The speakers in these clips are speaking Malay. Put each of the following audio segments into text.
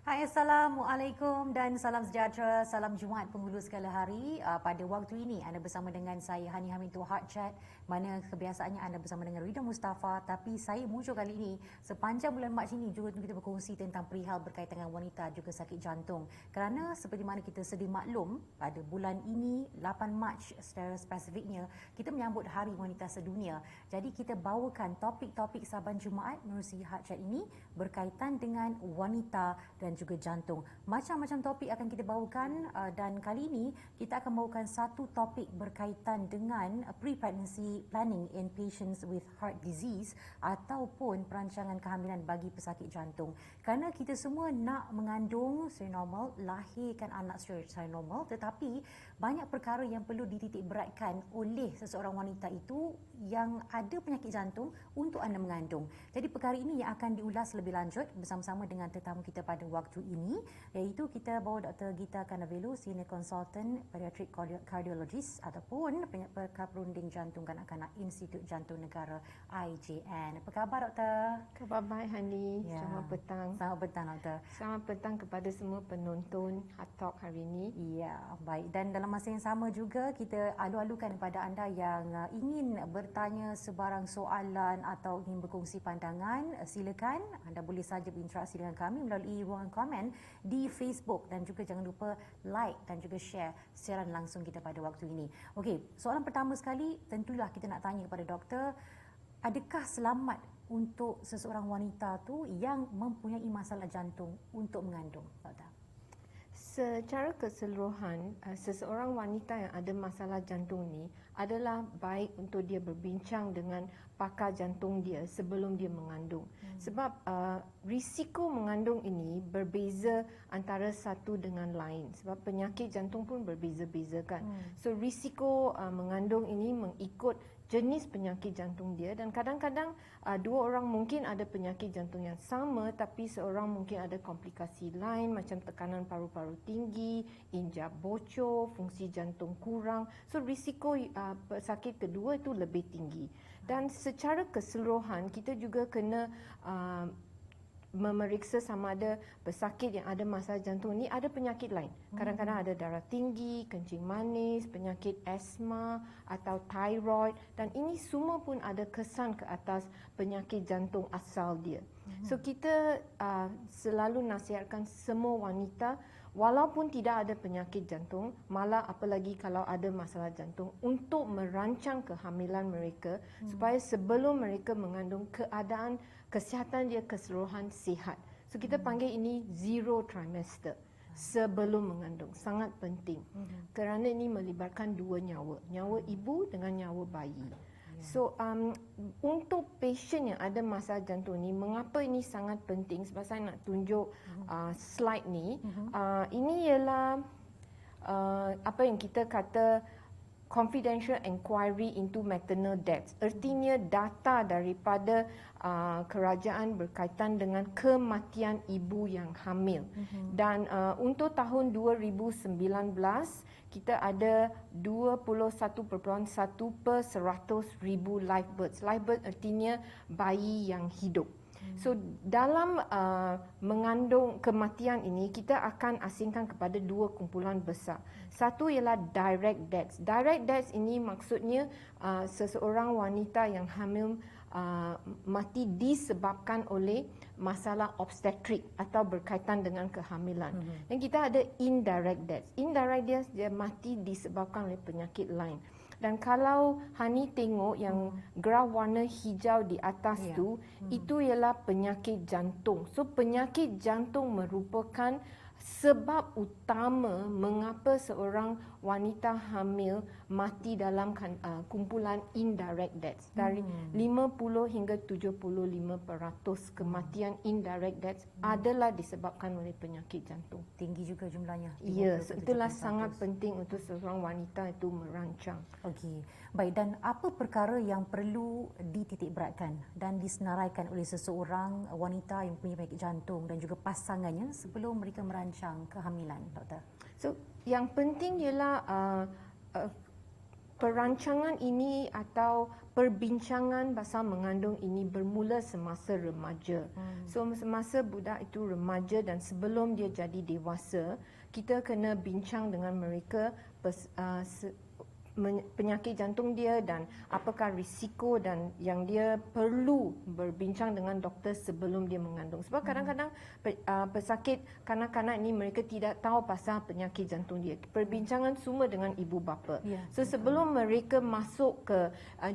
Hai, Assalamualaikum dan salam sejahtera, salam Jumaat penghulu segala hari. Pada waktu ini anda bersama dengan saya Hani Hamid untuk Heart Chat, mana kebiasaannya anda bersama dengan Rida Mustafa, tapi saya muncul kali ini sepanjang bulan Mac ini juga untuk kita berkongsi tentang perihal berkaitan dengan wanita juga sakit jantung. Kerana seperti mana kita sedia maklum, pada bulan ini 8 Mac secara spesifiknya kita menyambut Hari Wanita Sedunia. Jadi kita bawakan topik-topik Saban Jumaat menerusi Heart Chat ini berkaitan dengan wanita dan juga jantung. Macam-macam topik akan kita bawakan dan kali ini kita akan bawakan satu topik berkaitan dengan pre-pregnancy planning in patients with heart disease ataupun perancangan kehamilan bagi pesakit jantung. Kerana kita semua nak mengandung secara normal, lahirkan anak secara normal, tetapi banyak perkara yang perlu dititik beratkan oleh seseorang wanita itu yang ada penyakit jantung untuk anda mengandung. Jadi perkara ini yang akan diulas lebih lanjut bersama-sama dengan tetamu kita pada waktu ini, iaitu kita bawa Dr. Gita Kanavelu, Senior Consultant Pediatric Cardiologist ataupun Pengacara Perunding Jantung Kanak-kanak Institut Jantung Negara IJN. Apa khabar, Doktor? Khabar baik, Hani. Ya. Selamat petang. Selamat petang, Doktor. Selamat petang kepada semua penonton Heart Talk hari ini. Ya, baik. Dan dalam masa yang sama juga kita alu-alukan kepada anda yang ingin bertanya sebarang soalan atau ingin berkongsi pandangan, silakan anda boleh saja berinteraksi dengan kami melalui ruangan komen di Facebook dan juga jangan lupa like dan juga share siaran langsung kita pada waktu ini. Okey, soalan pertama sekali tentulah kita nak tanya kepada doktor, adakah selamat untuk seseorang wanita tu yang mempunyai masalah jantung untuk mengandung, doktor? Secara keseluruhan, seseorang wanita yang ada masalah jantung ni adalah baik untuk dia berbincang dengan pakar jantung dia sebelum dia mengandung. Sebab risiko mengandung ini berbeza antara satu dengan lain. Sebab penyakit jantung pun berbeza-beza kan. So risiko mengandung ini mengikut jenis penyakit jantung dia, dan kadang-kadang dua orang mungkin ada penyakit jantung yang sama tapi seorang mungkin ada komplikasi lain macam tekanan paru-paru tinggi, injap bocor, fungsi jantung kurang. So risiko pesakit kedua itu lebih tinggi. Dan secara keseluruhan kita juga kena memeriksa sama ada pesakit yang ada masalah jantung ni ada penyakit lain. Kadang-kadang ada darah tinggi, kencing manis, penyakit asma atau thyroid, dan ini semua pun ada kesan ke atas penyakit jantung asal dia. So kita selalu nasihatkan semua wanita walaupun tidak ada penyakit jantung, malah apalagi kalau ada masalah jantung, untuk merancang kehamilan mereka supaya sebelum mereka mengandung keadaan kesihatan dia keseluruhan sihat. So kita panggil ini zero trimester, sebelum mengandung. Sangat penting kerana ini melibatkan dua nyawa, nyawa ibu dengan nyawa bayi. So untuk pasien yang ada masalah jantung ni, mengapa ini sangat penting? Sebab saya nak tunjuk slide ni. Ini ialah apa yang kita kata confidential inquiry into maternal deaths. Artinya data daripada kerajaan berkaitan dengan kematian ibu yang hamil. Dan untuk tahun 2019 kita ada 21.1 per 100,000 live births. Live birth artinya bayi yang hidup. So dalam mengandung kematian ini kita akan asingkan kepada dua kumpulan besar. Satu ialah direct deaths. Direct deaths ini maksudnya seseorang wanita yang hamil mati disebabkan oleh masalah obstetrik atau berkaitan dengan kehamilan. Dan kita ada indirect deaths. Indirect deaths dia mati disebabkan oleh penyakit lain. Dan kalau Hani tengok yang graf warna hijau di atas tu, itu ialah penyakit jantung. So penyakit jantung merupakan sebab utama mengapa seorang wanita hamil mati dalam kumpulan indirect deaths. Dari 50 hingga 75% kematian indirect deaths adalah disebabkan oleh penyakit jantung. Tinggi juga jumlahnya. Ya, itulah sangat penting untuk seorang wanita itu merancang. Okey. Baik, dan apa perkara yang perlu dititik beratkan dan disenaraikan oleh seseorang wanita yang punya penyakit jantung dan juga pasangannya sebelum mereka merancang kehamilan, doktor? So, yang penting ialah perancangan ini atau perbincangan pasal mengandung ini bermula semasa remaja. So semasa budak itu remaja dan sebelum dia jadi dewasa, kita kena bincang dengan mereka penyakit jantung dia dan apakah risiko dan yang dia perlu berbincang dengan doktor sebelum dia mengandung. Sebab kadang-kadang pesakit kanak-kanak ini mereka tidak tahu pasal penyakit jantung dia. Perbincangan semua dengan ibu bapa. So sebelum mereka masuk ke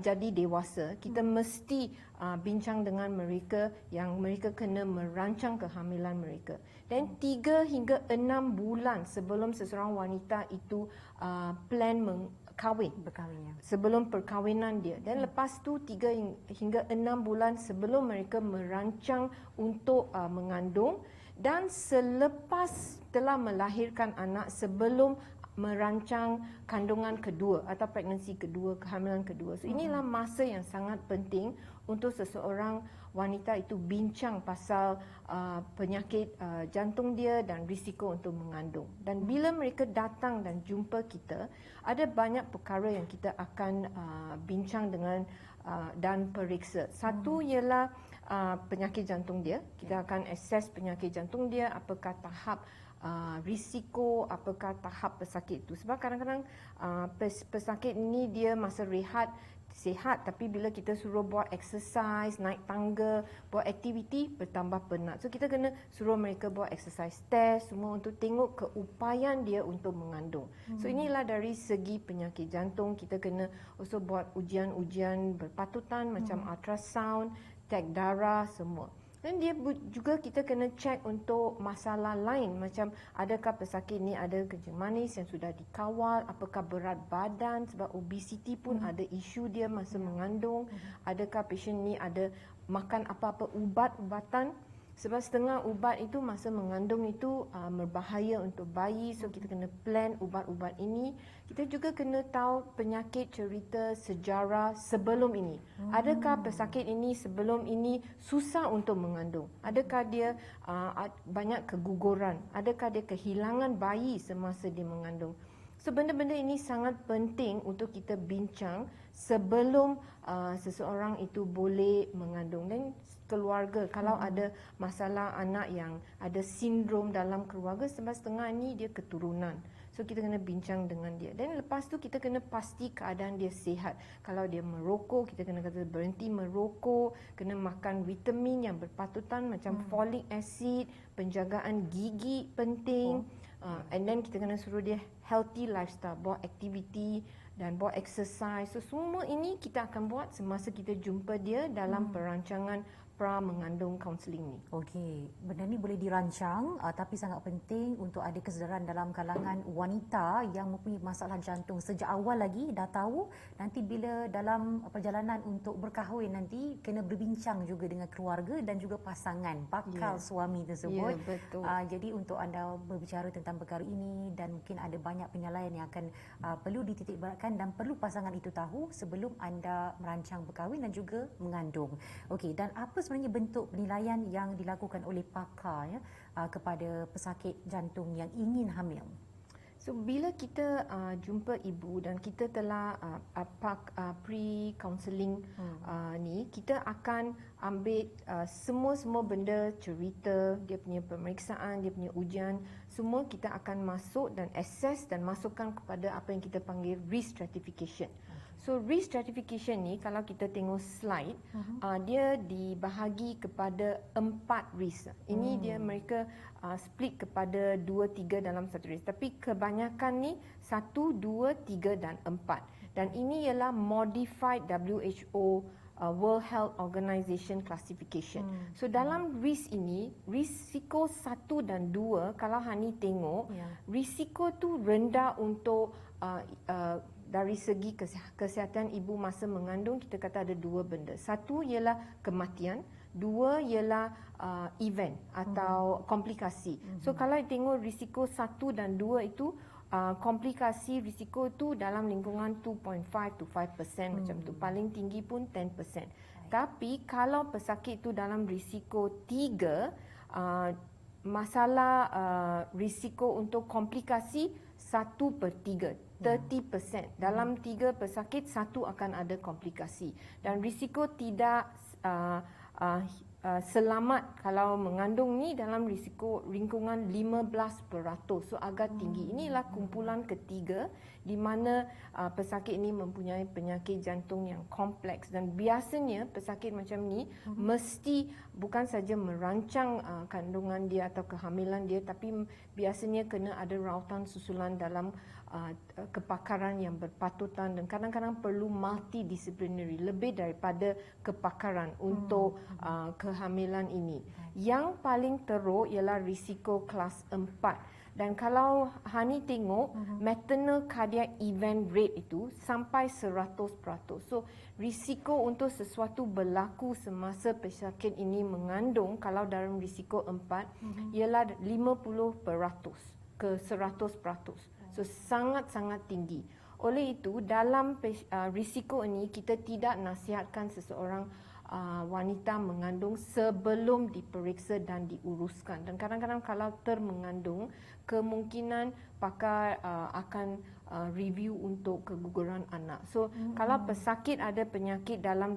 jadi dewasa, kita mesti bincang dengan mereka yang mereka kena merancang kehamilan mereka. Dan 3 hingga 6 bulan sebelum seseorang wanita itu plan berkahwin sebelum perkahwinan dia, dan lepas tu 3 hingga 6 bulan sebelum mereka merancang untuk mengandung, dan selepas telah melahirkan anak sebelum merancang kandungan kedua atau pregnancy kedua, kehamilan kedua. So inilah masa yang sangat penting untuk seseorang wanita itu bincang pasal penyakit jantung dia dan risiko untuk mengandung. Dan bila mereka datang dan jumpa kita, ada banyak perkara yang kita akan bincang dengan dan periksa. Satu ialah penyakit jantung dia. Kita akan assess penyakit jantung dia, apakah tahap risiko, apakah tahap pesakit itu. Sebab kadang-kadang pesakit ini dia masa rehat sihat, tapi bila kita suruh buat exercise, naik tangga, buat aktiviti, bertambah penat. So kita kena suruh mereka buat exercise test semua untuk tengok keupayaan dia untuk mengandung. So inilah dari segi penyakit jantung. Kita kena also buat ujian-ujian berpatutan macam ultrasound, tek darah semua. Dan dia juga kita kena check untuk masalah lain macam adakah pesakit ni ada kencing manis yang sudah dikawal, apakah berat badan, sebab obesity pun ada isu dia masa mengandung, adakah pasien ni ada makan apa-apa ubat-ubatan. Sebab setengah ubat itu masa mengandung itu berbahaya untuk bayi. So kita kena plan ubat-ubat ini. Kita juga kena tahu penyakit cerita sejarah sebelum ini. Adakah pesakit ini sebelum ini susah untuk mengandung? Adakah dia banyak keguguran? Adakah dia kehilangan bayi semasa dia mengandung? So benda-benda ini sangat penting untuk kita bincang sebelum seseorang itu boleh mengandung. Dan keluarga, kalau ada masalah anak yang ada sindrom dalam keluarga, sebab setengah ni dia keturunan. So kita kena bincang dengan dia. Dan lepas tu kita kena pasti keadaan dia sihat. Kalau dia merokok, kita kena kata berhenti merokok, kena makan vitamin yang berpatutan macam folic acid, penjagaan gigi penting. And then kita kena suruh dia healthy lifestyle, buat aktiviti dan buat exercise. So semua ini kita akan buat semasa kita jumpa dia dalam perancangan pra-mengandung kaunseling ni. Okey, benda ni boleh dirancang tapi sangat penting untuk ada kesedaran dalam kalangan wanita yang mempunyai masalah jantung sejak awal lagi dah tahu, nanti bila dalam perjalanan untuk berkahwin nanti kena berbincang juga dengan keluarga dan juga pasangan bakal suami tersebut. Betul. Jadi untuk anda berbicara tentang perkara ini dan mungkin ada banyak penyalahan yang akan perlu dititikberatkan dan perlu pasangan itu tahu sebelum anda merancang berkahwin dan juga mengandung. Okey, dan apa sebenarnya bentuk penilaian yang dilakukan oleh pakar kepada pesakit jantung yang ingin hamil? So bila kita jumpa ibu dan kita telah pre-counselling ni, kita akan ambil semua benda, cerita, dia punya pemeriksaan, dia punya ujian, semua kita akan masuk dan assess dan masukkan kepada apa yang kita panggil risk stratification. So risk stratification ni kalau kita tengok slide, dia dibahagi kepada 4 risk. Ini dia mereka split kepada 2, 3 dalam satu risk. Tapi kebanyakan ni 1, 2, 3 dan 4. Dan ini ialah modified WHO World Health Organization classification. So dalam risk ini, risiko 1 dan 2 kalau Hani tengok, risiko tu rendah untuk dari segi kesihatan ibu masa mengandung. Kita kata ada 2 benda. 1 ialah kematian, 2 ialah event atau komplikasi. So kalau tengok risiko 1 dan 2 itu, komplikasi risiko itu dalam lingkungan 2.5 to 5% macam tu. Paling tinggi pun 10%. Tapi kalau pesakit itu dalam risiko 3, masalah risiko untuk komplikasi 1/3, 30%. Dalam 3 pesakit, 1 akan ada komplikasi. Dan risiko tidak selamat kalau mengandung ni dalam risiko lingkungan 15%. So agak tinggi. Inilah kumpulan ketiga di mana pesakit ini mempunyai penyakit jantung yang kompleks, dan biasanya pesakit macam ni mesti bukan saja merancang kandungan dia atau kehamilan dia, tapi biasanya kena ada rawatan susulan dalam kepakaran yang berpatutan, dan kadang-kadang perlu multidisciplinary, lebih daripada kepakaran untuk kehamilan ini. Yang paling teruk ialah risiko kelas 4. Dan kalau Hani tengok maternal cardiac event rate itu sampai 100%. So risiko untuk sesuatu berlaku semasa pesakit ini mengandung kalau dalam risiko 4 ialah 50% ke 100%. So sangat-sangat tinggi. Oleh itu dalam risiko ini kita tidak nasihatkan seseorang wanita mengandung sebelum diperiksa dan diuruskan. Dan kadang-kadang kalau termengandung, kemungkinan pakar akan review untuk keguguran anak. So kalau pesakit ada penyakit dalam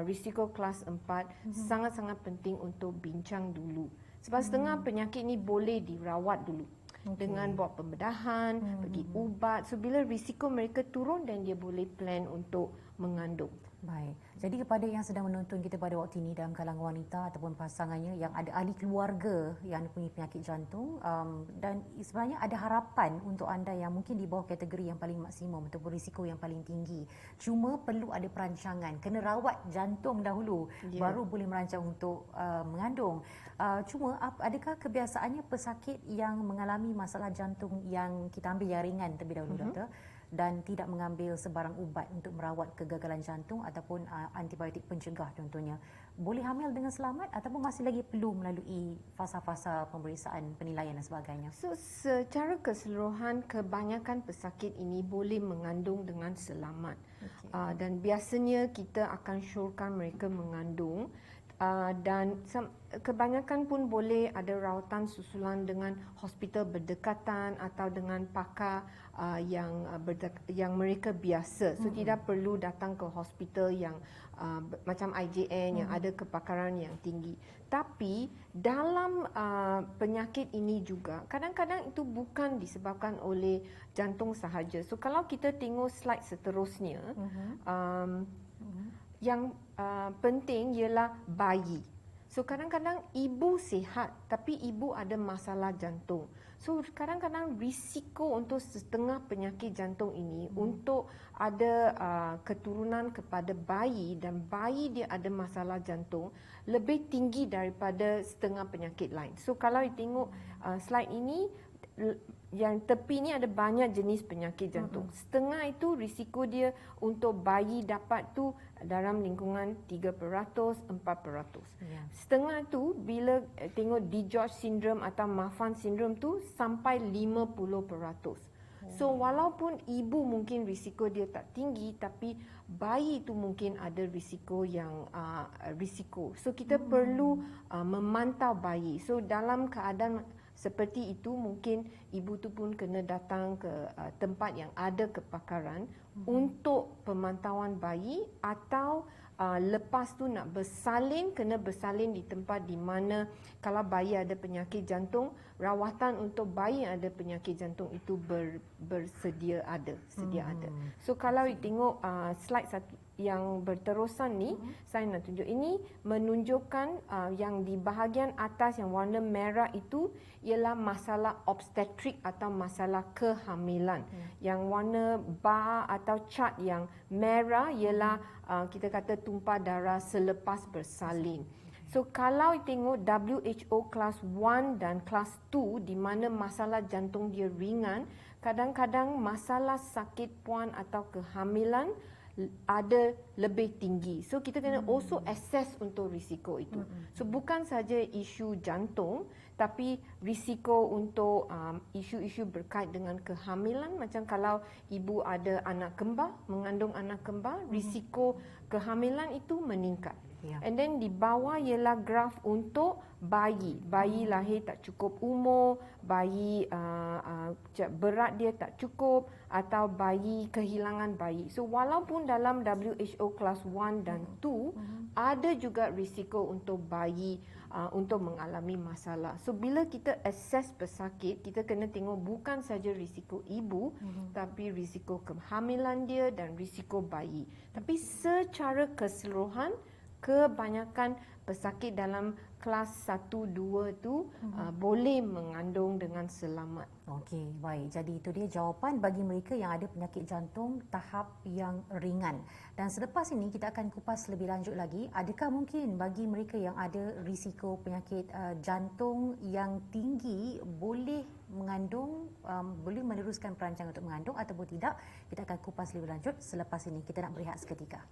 risiko kelas 4, sangat-sangat penting untuk bincang dulu. Sebab setengah penyakit ni boleh dirawat dulu. Dengan buat pembedahan, bagi ubat. So bila risiko mereka turun, dan dia boleh plan untuk mengandung. Baik. Jadi kepada yang sedang menonton kita pada waktu ini dalam kalangan wanita ataupun pasangannya yang ada ahli keluarga yang mempunyai penyakit jantung, dan sebenarnya ada harapan untuk anda yang mungkin di bawah kategori yang paling maksimum ataupun risiko yang paling tinggi. Cuma perlu ada perancangan, kena rawat jantung dahulu baru boleh merancang untuk mengandung. Cuma adakah kebiasaannya pesakit yang mengalami masalah jantung yang kita ambil yang ringan terlebih dahulu, doktor, dan tidak mengambil sebarang ubat untuk merawat kegagalan jantung ataupun antibiotik pencegah contohnya, boleh hamil dengan selamat ataupun masih lagi perlu melalui fasa-fasa pemeriksaan, penilaian dan sebagainya? So secara keseluruhan kebanyakan pesakit ini boleh mengandung dengan selamat. Dan biasanya kita akan syorkan mereka mengandung. Dan kebanyakan pun boleh ada rawatan susulan dengan hospital berdekatan atau dengan pakar yang mereka biasa. So tidak perlu datang ke hospital yang macam IJN yang ada kepakaran yang tinggi. Tapi dalam penyakit ini juga kadang-kadang itu bukan disebabkan oleh jantung sahaja. So kalau kita tengok slide seterusnya, yang penting ialah bayi. So kadang-kadang ibu sihat tapi ibu ada masalah jantung. So kadang-kadang risiko untuk setengah penyakit jantung ini untuk ada keturunan kepada bayi, dan bayi dia ada masalah jantung lebih tinggi daripada setengah penyakit lain. So kalau you tengok slide ini, yang tepi ni ada banyak jenis penyakit jantung. Setengah itu risiko dia untuk bayi dapat tu dalam lingkungan 3%, 4%. Setengah tu bila tengok DiGeorge syndrome atau Marfan syndrome tu sampai 50%. So walaupun ibu mungkin risiko dia tak tinggi, tapi bayi itu mungkin ada risiko yang risiko. So kita perlu memantau bayi. So dalam keadaan seperti itu mungkin ibu tu pun kena datang ke tempat yang ada kepakaran untuk pemantauan bayi, atau lepas tu nak bersalin, kena bersalin di tempat di mana kalau bayi ada penyakit jantung, rawatan untuk bayi yang ada penyakit jantung itu bersedia ada, ada. So kalau you tengok slide yang berterusan ni, saya nak tunjuk ini menunjukkan yang di bahagian atas yang warna merah itu ialah masalah obstetrik atau masalah kehamilan. Yang warna bar atau chart yang merah ialah kita kata tumpah darah selepas bersalin. So kalau tengok WHO kelas 1 dan kelas 2 di mana masalah jantung dia ringan, kadang-kadang masalah sakit puan atau kehamilan ada lebih tinggi. So kita kena also assess untuk risiko itu. So bukan saja isu jantung, tapi risiko untuk isu-isu berkait dengan kehamilan, macam kalau ibu ada anak kembar, mengandung anak kembar, risiko kehamilan itu meningkat. Ya. And then di bawah ialah graf untuk bayi. Bayi lahir tak cukup umur, bayi berat dia tak cukup, atau bayi kehilangan bayi. So walaupun dalam WHO kelas 1 dan 2 ada juga risiko untuk bayi untuk mengalami masalah. So bila kita assess pesakit, kita kena tengok bukan saja risiko ibu, tapi risiko kehamilan dia dan risiko bayi. Tapi secara keseluruhan, kebanyakan pesakit dalam kelas 1, 2 tu boleh mengandung dengan selamat. Okey, baik. Jadi itu dia jawapan bagi mereka yang ada penyakit jantung tahap yang ringan. Dan selepas ini kita akan kupas lebih lanjut lagi, adakah mungkin bagi mereka yang ada risiko penyakit jantung yang tinggi boleh mengandung, boleh meneruskan perancangan untuk mengandung ataupun tidak? Kita akan kupas lebih lanjut selepas ini. Kita nak berehat seketika.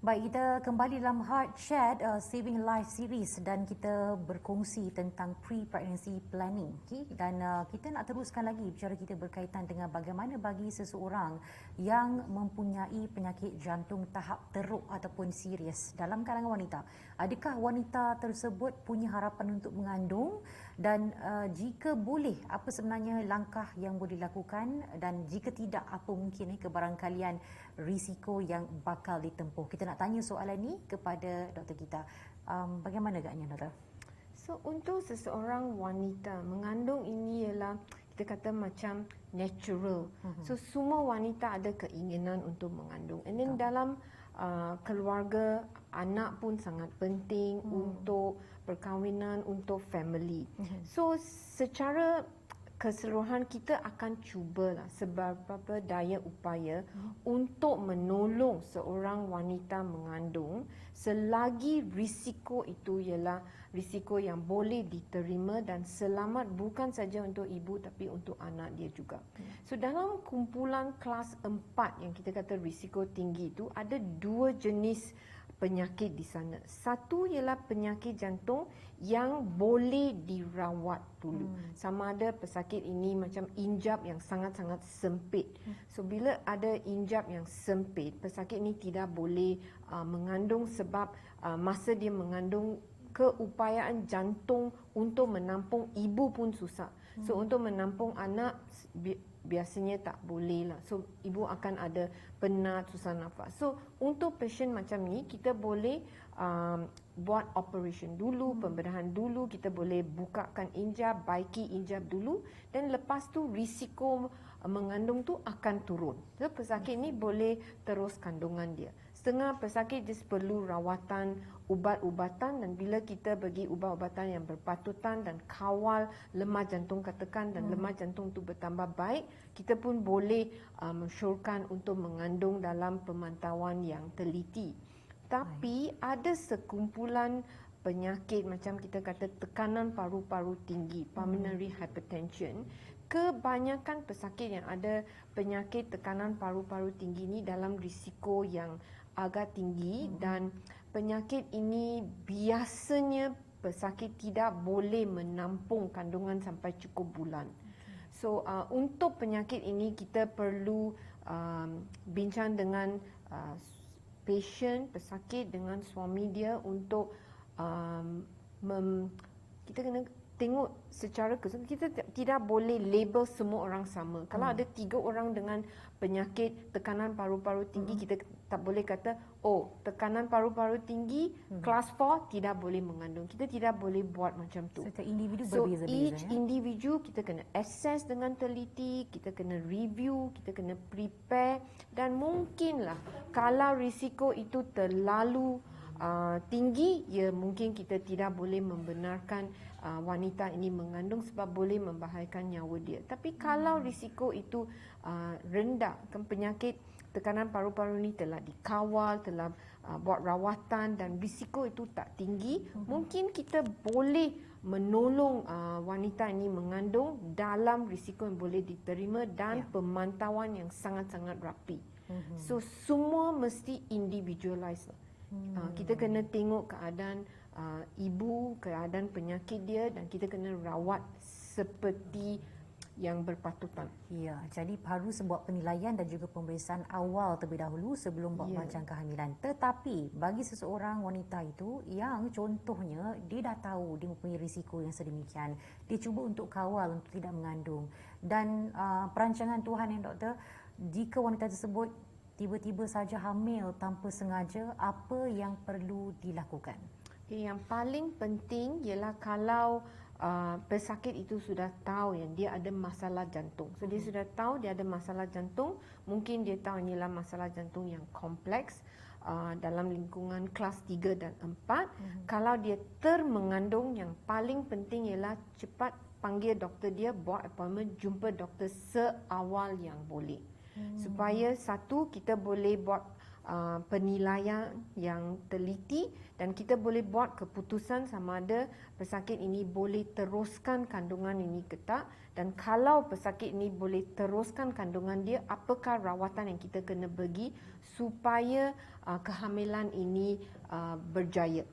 Baik, kita kembali dalam Heart Chat Saving Life Series dan kita berkongsi tentang pre-pregnancy planning. Okay? Dan kita nak teruskan lagi bicara kita berkaitan dengan bagaimana bagi seseorang yang mempunyai penyakit jantung tahap teruk ataupun serius dalam kalangan wanita. Adakah wanita tersebut punya harapan untuk mengandung, dan jika boleh, apa sebenarnya langkah yang boleh dilakukan, dan jika tidak, apa mungkin kebarangkalian risiko yang bakal ditempuh? Kita nak tanya soalan ni kepada doktor kita. Bagaimana agaknya, doktor? So untuk seseorang wanita mengandung ini ialah kita kata macam natural. So semua wanita ada keinginan untuk mengandung. And then dalam keluarga, anak pun sangat penting untuk perkahwinan, untuk family. So secara keseluruhan kita akan cubalah seberapa daya upaya untuk menolong seorang wanita mengandung selagi risiko itu ialah risiko yang boleh diterima dan selamat, bukan saja untuk ibu tapi untuk anak dia juga. So dalam kumpulan kelas 4 yang kita kata risiko tinggi itu ada dua jenis penyakit di sana. Satu ialah penyakit jantung yang boleh dirawat dulu. Sama ada pesakit ini macam injap yang sangat-sangat sempit. So bila ada injap yang sempit, pesakit ini tidak boleh mengandung sebab masa dia mengandung, keupayaan jantung untuk menampung ibu pun susah. So untuk menampung anak biasanya tak boleh lah. So ibu akan ada penat, susah nafas. So untuk pasien macam ni kita boleh buat operation dulu, pembedahan dulu, kita boleh bukakan injap, baiki injap dulu, dan lepas tu risiko mengandung tu akan turun. So pesakit ni boleh terus kandungan dia. Setengah pesakit dia perlu rawatan, ubat-ubatan, dan bila kita bagi ubat-ubatan yang berpatutan dan kawal lemah jantung katakan dan lemah jantung tu bertambah baik, kita pun boleh mensyorkan untuk mengandung dalam pemantauan yang teliti. Tapi ada sekumpulan penyakit macam kita kata tekanan paru-paru tinggi, pulmonary hypertension. Kebanyakan pesakit yang ada penyakit tekanan paru-paru tinggi ni dalam risiko yang agak tinggi, dan penyakit ini biasanya pesakit tidak boleh menampung kandungan sampai cukup bulan. So untuk penyakit ini kita perlu bincang dengan pesakit dengan suami dia untuk kita kena tengok secara keseluruhan. Kita tidak boleh label semua orang sama. Kalau ada 3 orang dengan penyakit tekanan paru-paru tinggi, kita tak boleh kata, oh, tekanan paru-paru tinggi kelas 4 tidak boleh mengandung. Kita tidak boleh buat macam tu. Setiap individu So berbeza-beza. each individu kita kena assess dengan teliti, kita kena review, kita kena prepare, dan mungkinlah kalau risiko itu terlalu tinggi, ya mungkin kita tidak boleh membenarkan wanita ini mengandung sebab boleh membahayakan nyawa dia. Tapi kalau risiko itu rendah, kan penyakit tekanan paru-paru ini telah dikawal, telah buat rawatan dan risiko itu tak tinggi, mungkin kita boleh menolong wanita ini mengandung dalam risiko yang boleh diterima dan pemantauan yang sangat-sangat rapi. So semua mesti individualized. Kita kena tengok keadaan ibu, keadaan penyakit dia, dan kita kena rawat seperti yang berpatutan. Ya, jadi harus buat penilaian dan juga pemeriksaan awal terlebih dahulu sebelum buat macam kehamilan. Tetapi bagi seseorang wanita itu yang contohnya dia dah tahu dia mempunyai risiko yang sedemikian, dia cuba untuk kawal untuk tidak mengandung, dan perancangan Tuhan yang doktor, jika wanita tersebut tiba-tiba saja hamil tanpa sengaja, apa yang perlu dilakukan? Yang paling penting ialah kalau pesakit itu sudah tahu yang dia ada masalah jantung. So dia sudah tahu dia ada masalah jantung, mungkin dia tahu inilah masalah jantung yang kompleks dalam lingkungan kelas 3 dan 4. Kalau dia termengandung, yang paling penting ialah cepat panggil doktor dia, buat appointment, jumpa doktor seawal yang boleh. Supaya satu, kita boleh buat penilaian yang teliti dan kita boleh buat keputusan sama ada pesakit ini boleh teruskan kandungan ini ke tak, dan kalau pesakit ini boleh teruskan kandungan dia, apakah rawatan yang kita kena bagi supaya kehamilan ini berjaya.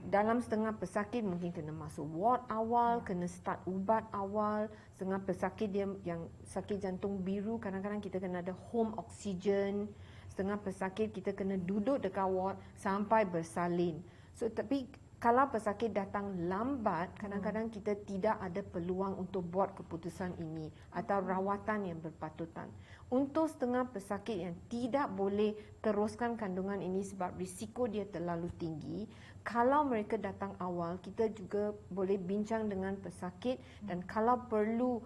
Dalam setengah pesakit mungkin kena masuk ward awal, kena start ubat awal. Setengah pesakit dia yang sakit jantung biru, kadang-kadang kita kena ada home oxygen. Setengah pesakit kita kena duduk dekat ward sampai bersalin. So tapi kalau pesakit datang lambat, kadang-kadang kita tidak ada peluang untuk buat keputusan ini atau rawatan yang berpatutan. Untuk setengah pesakit yang tidak boleh teruskan kandungan ini sebab risiko dia terlalu tinggi, kalau mereka datang awal, kita juga boleh bincang dengan pesakit, dan kalau perlu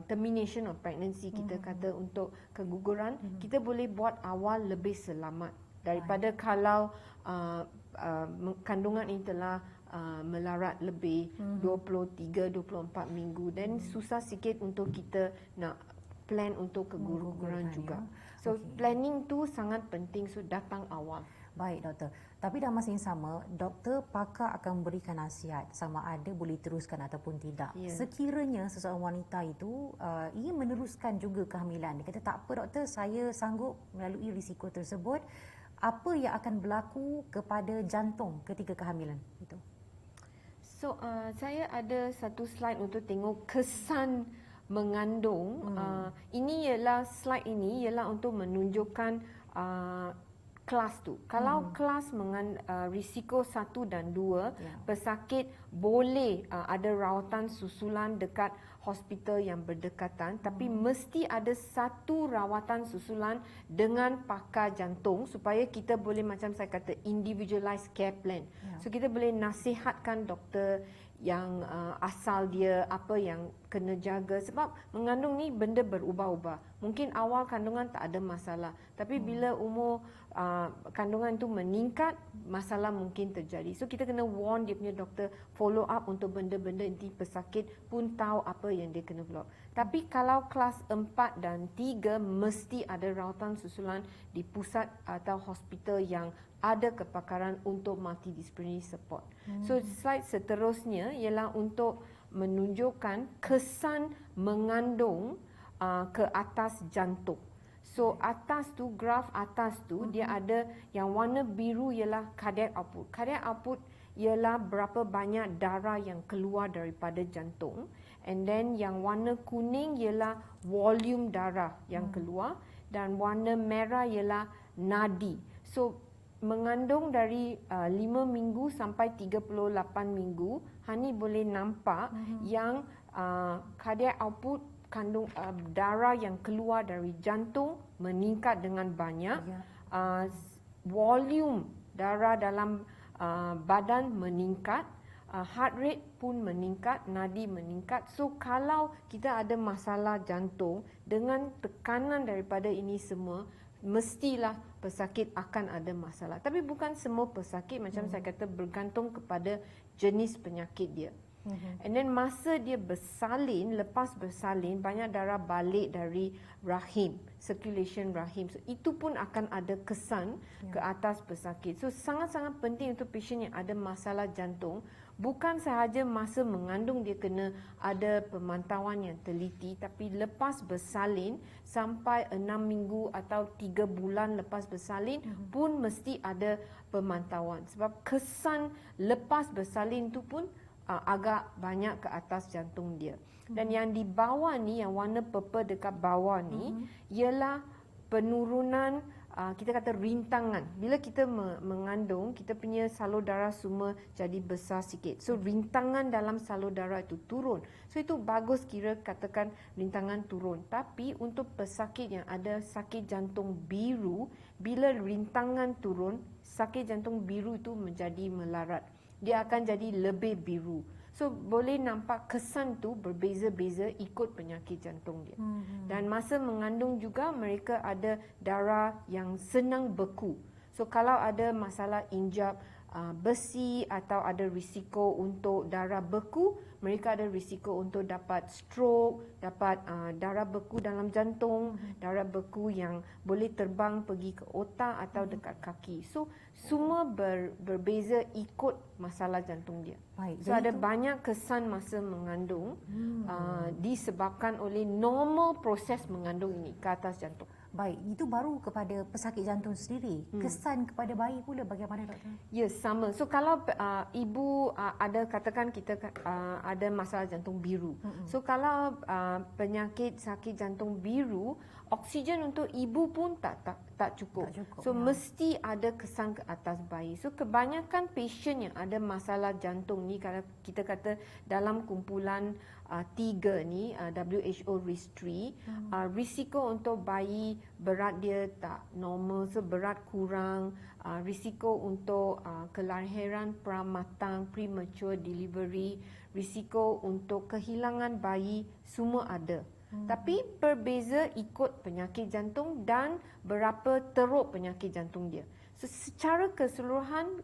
termination of pregnancy, kita kata untuk keguguran, kita boleh buat awal lebih selamat daripada kalau kandungan ini telah melarat lebih 23-24 minggu, dan susah sikit untuk kita nak plan untuk keguguran juga. So planning tu sangat penting, so datang awal. Baik doktor, tapi dalam masa yang sama, doktor pakar akan memberikan nasihat sama ada boleh teruskan ataupun tidak. Sekiranya seseorang wanita itu ia meneruskan juga kehamilan, dia kata tak apa doktor, saya sanggup melalui risiko tersebut, apa yang akan berlaku kepada jantung ketika kehamilan itu? So saya ada satu slide untuk tengok kesan mengandung. Ini ialah slide ini ialah untuk menunjukkan kelas tu. Kalau kelas risiko 1 dan 2, pesakit boleh ada rawatan susulan dekat hospital yang berdekatan, tapi mesti ada satu rawatan susulan dengan pakar jantung supaya kita boleh, macam saya kata, individualized care plan. So kita boleh nasihatkan doktor yang asal dia apa yang kena jaga, sebab mengandung ni benda berubah-ubah. Mungkin awal kandungan tak ada masalah, tapi bila umur kandungan tu meningkat, masalah mungkin terjadi. So kita kena warn dia punya doktor, follow up untuk benda-benda nanti pesakit pun tahu apa yang dia kena follow. Tapi kalau kelas 4 dan 3 mesti ada rawatan susulan di pusat atau hospital yang ada kepakaran untuk multidisciplinary support. So slide seterusnya ialah untuk menunjukkan kesan mengandung ke atas jantung. So atas tu, graf atas tu, dia ada yang warna biru ialah cardiac output. Cardiac output ialah berapa banyak darah yang keluar daripada jantung. And then yang warna kuning ialah volume darah yang keluar, dan warna merah ialah nadi. So mengandung dari 5 minggu sampai 38 minggu, Hani boleh nampak yang cardiac output, kandung darah yang keluar dari jantung meningkat dengan banyak. Volume darah dalam badan meningkat, heart rate pun meningkat, nadi meningkat. So kalau kita ada masalah jantung dengan tekanan daripada ini semua, mestilah pesakit akan ada masalah. Tapi bukan semua pesakit, macam saya kata, bergantung kepada jenis penyakit dia. And then masa dia bersalin, lepas bersalin, banyak darah balik dari rahim, circulation rahim. So itu pun akan ada kesan ke atas pesakit. So sangat-sangat penting untuk pasien yang ada masalah jantung, bukan sahaja masa mengandung dia kena ada pemantauan yang teliti, tapi lepas bersalin sampai 6 minggu atau 3 bulan lepas bersalin pun mesti ada pemantauan. Sebab kesan lepas bersalin tu pun agak banyak ke atas jantung dia. Dan yang di bawah ni, yang warna purple dekat bawah ni, ialah penurunan, kita kata rintangan. Bila kita mengandung, kita punya salur darah semua jadi besar sikit. So rintangan dalam salur darah itu turun. So itu bagus kira katakan rintangan turun. Tapi untuk pesakit yang ada sakit jantung biru, bila rintangan turun, sakit jantung biru itu menjadi melarat. Dia akan jadi lebih biru. So boleh nampak kesan tu berbeza-beza ikut penyakit jantung dia. Dan masa mengandung juga mereka ada darah yang senang beku. So kalau ada masalah injap besi atau ada risiko untuk darah beku, mereka ada risiko untuk dapat stroke, dapat darah beku dalam jantung, darah beku yang boleh terbang pergi ke otak atau dekat kaki. So semua berbeza ikut masalah jantung dia. Baik, so ada banyak kesan masa mengandung disebabkan oleh normal proses mengandung ini ke atas jantung. Baik, itu baru kepada pesakit jantung sendiri. Kesan kepada bayi pula bagaimana, doktor? Ya, sama. So kalau ibu ada, katakan kita ada masalah jantung biru. So kalau penyakit sakit jantung biru, oksigen untuk ibu pun tak cukup. So mesti ada kesan ke atas bayi. So kebanyakan pasien yang ada masalah jantung ni, kalau kita kata dalam kumpulan 3 ni, WHO risk 3, risiko untuk bayi berat dia tak normal, so berat kurang, risiko untuk kelahiran pramatang, premature delivery, risiko untuk kehilangan bayi, semua ada. Tapi berbeza ikut penyakit jantung dan berapa teruk penyakit jantung dia. So secara keseluruhan,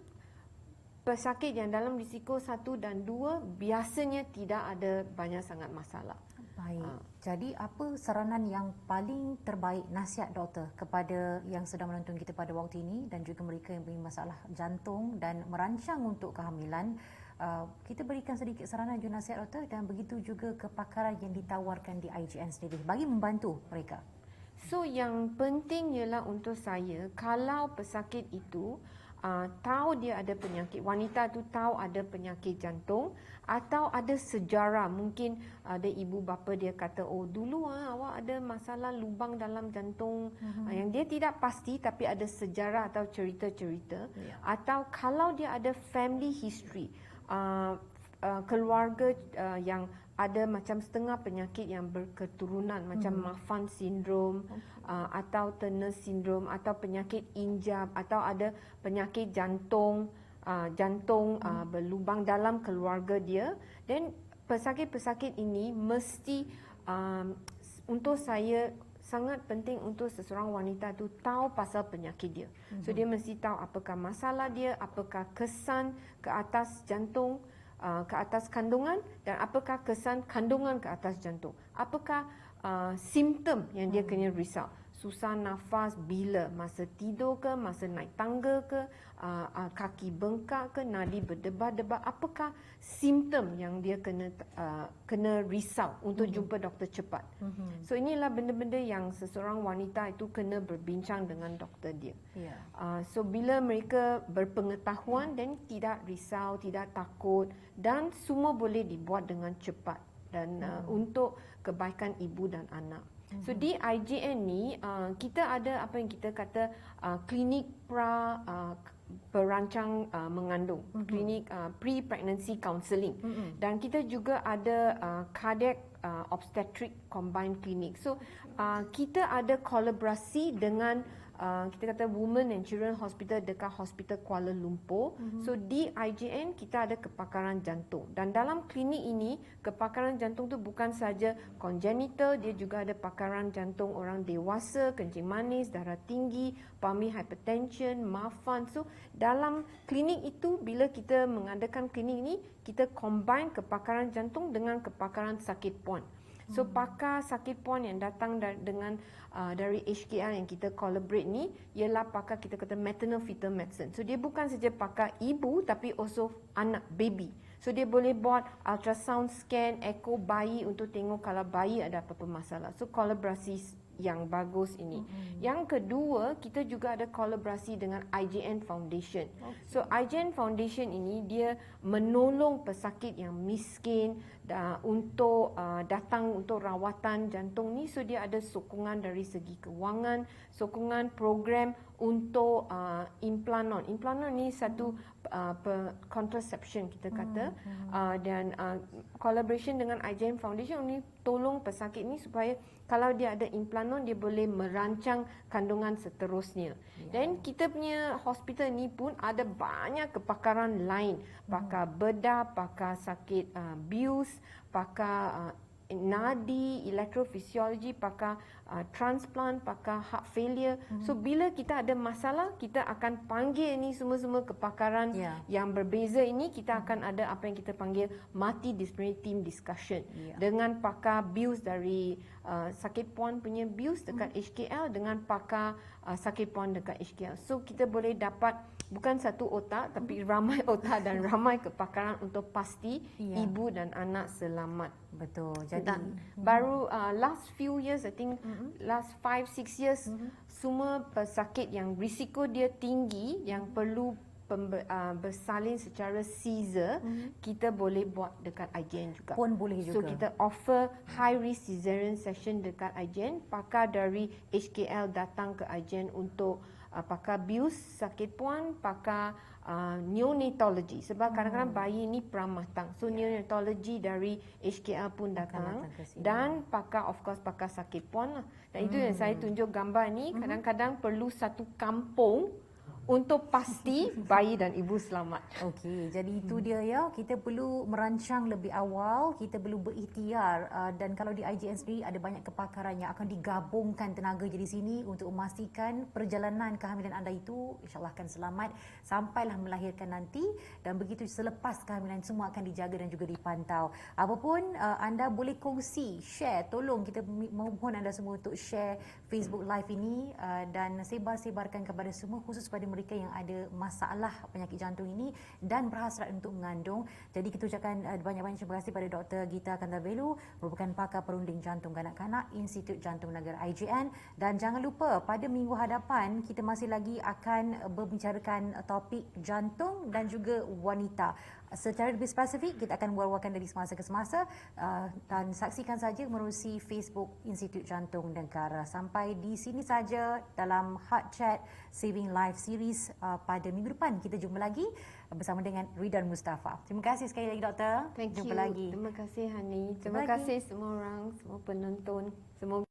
pesakit yang dalam risiko 1 dan 2 biasanya tidak ada banyak sangat masalah. Baik. Jadi apa saranan yang paling terbaik, nasihat doktor kepada yang sedang menonton kita pada waktu ini dan juga mereka yang punya masalah jantung dan merancang untuk kehamilan? Kita berikan sedikit saranan juga nasihat doktor, dan begitu juga kepakaran yang ditawarkan di IGN sendiri bagi membantu mereka. So yang penting ialah untuk saya, kalau pesakit itu tahu dia ada penyakit, wanita tu tahu ada penyakit jantung atau ada sejarah, mungkin ada ibu bapa dia kata, oh dulu awak ada masalah lubang dalam jantung, yang dia tidak pasti tapi ada sejarah atau cerita-cerita, atau kalau dia ada family history, keluarga yang ada macam setengah penyakit yang berketurunan, macam Marfan syndrome, atau Turner syndrome, atau penyakit injap, atau ada penyakit jantung, berlubang dalam keluarga dia. Dan pesakit-pesakit ini mesti, untuk saya sangat penting untuk seseorang wanita tu tahu pasal penyakit dia. So dia mesti tahu apakah masalah dia, apakah kesan ke atas jantung, ke atas kandungan, dan apakah kesan kandungan ke atas jantung, apakah simptom yang dia kena risau. susah nafas bila? Masa tidur ke, masa naik tangga ke, kaki bengkak ke, nadi berdebar-debar? Apakah simptom yang dia kena risau untuk jumpa doktor cepat? So inilah benda-benda yang seseorang wanita itu kena berbincang dengan doktor dia. Ya. So bila mereka berpengetahuan, dan tidak risau, tidak takut, dan semua boleh dibuat dengan cepat dan untuk kebaikan ibu dan anak. So di IJN ni kita ada apa yang kita kata klinik perancang mengandung, klinik pre-pregnancy counselling, dan kita juga ada cardiac obstetric combined clinic. So kita ada kolaborasi dengan kita kata Women and Children Hospital dekat Hospital Kuala Lumpur. So di IJN kita ada kepakaran jantung, dan dalam klinik ini kepakaran jantung tu bukan saja congenital, dia juga ada pakaran jantung orang dewasa, kencing manis, darah tinggi, pulmonary hypertension, MAFAN. So dalam klinik itu, bila kita mengadakan klinik ini, kita combine kepakaran jantung dengan kepakaran sakit puan. So pakar sakit puan yang datang dari HKL yang kita collaborate ni ialah pakar kita kata maternal fetal medicine. So dia bukan saja pakar ibu tapi also anak, baby. So dia boleh buat ultrasound scan, echo bayi untuk tengok kalau bayi ada apa-apa masalah. So kolaborasi yang bagus ini. Yang kedua, kita juga ada kolaborasi dengan IJN Foundation. So IJN Foundation ini dia menolong pesakit yang miskin untuk datang untuk rawatan jantung ni. So dia ada sokongan dari segi kewangan, sokongan program untuk implanon. Implanon ni satu contraception kita kata, dan collaboration dengan IJN Foundation ni tolong pesakit ni supaya kalau dia ada implanon, dia boleh merancang kandungan seterusnya. Dan kita punya hospital ni pun ada banyak kepakaran lain, pakar bedah, pakar sakit bius, pakar nadi, elektrofisiologi, pakar transplant, pakar heart failure. So bila kita ada masalah, kita akan panggil ni semua-semua kepakaran yang berbeza ini. Kita akan ada apa yang kita panggil multidisciplinary team discussion dengan pakar bius dari sakit puan punya bius dekat HKL dengan pakar sakit puan dekat HKL. So kita boleh dapat bukan satu otak tapi ramai otak dan ramai kepakaran untuk pasti ibu dan anak selamat. Betul. Jadi baru last few years, I think last 5-6 years, semua pesakit yang risiko dia tinggi, yang perlu bersalin secara Caesar, kita boleh buat dekat IJN juga. Pun boleh juga. So kita offer high risk cesarean session dekat IJN. Pakar dari HKL datang ke IJN untuk pakar bius, sakit puan, pakar neonatology, sebab kadang-kadang bayi ni pramatang. So neonatology dari HKL pun datang, dan pakar, of course, pakar sakit puan lah. Dan itu yang saya tunjuk gambar ni, kadang-kadang perlu satu kampung untuk pasti bayi dan ibu selamat. Okey, jadi itu dia ya. Kita perlu merancang lebih awal, kita perlu berikhtiar, dan kalau di IJN sendiri ada banyak kepakaran yang akan digabungkan tenaga di sini untuk memastikan perjalanan kehamilan anda itu insya-Allah akan selamat sampailah melahirkan nanti, dan begitu selepas kehamilan semua akan dijaga dan juga dipantau. Apapun anda boleh kongsi, share, tolong kita mohon anda semua untuk share Facebook Live ini dan sebar-sebarkan kepada semua, khusus pada mereka yang ada masalah penyakit jantung ini dan berhasrat untuk mengandung. Jadi kita ucapkan banyak-banyak terima kasih pada Dr. Gita Kantavelu, merupakan pakar perunding jantung kanak-kanak Institut Jantung Negara IJN. Dan jangan lupa pada minggu hadapan kita masih lagi akan berbicarakan topik jantung dan juga wanita. Secara lebih spesifik kita akan war-warkan dari semasa ke semasa, dan saksikan saja menerusi Facebook Institut Jantung Negara. Sampai di sini saja dalam Heart Chat Saving Life Series pada minggu depan. Kita jumpa lagi bersama dengan Ridan Mustafa. Terima kasih sekali lagi doktor. Thank Jumpa you. lagi. Terima kasih Hani. Terima kasih semua orang, semua penonton. Semoga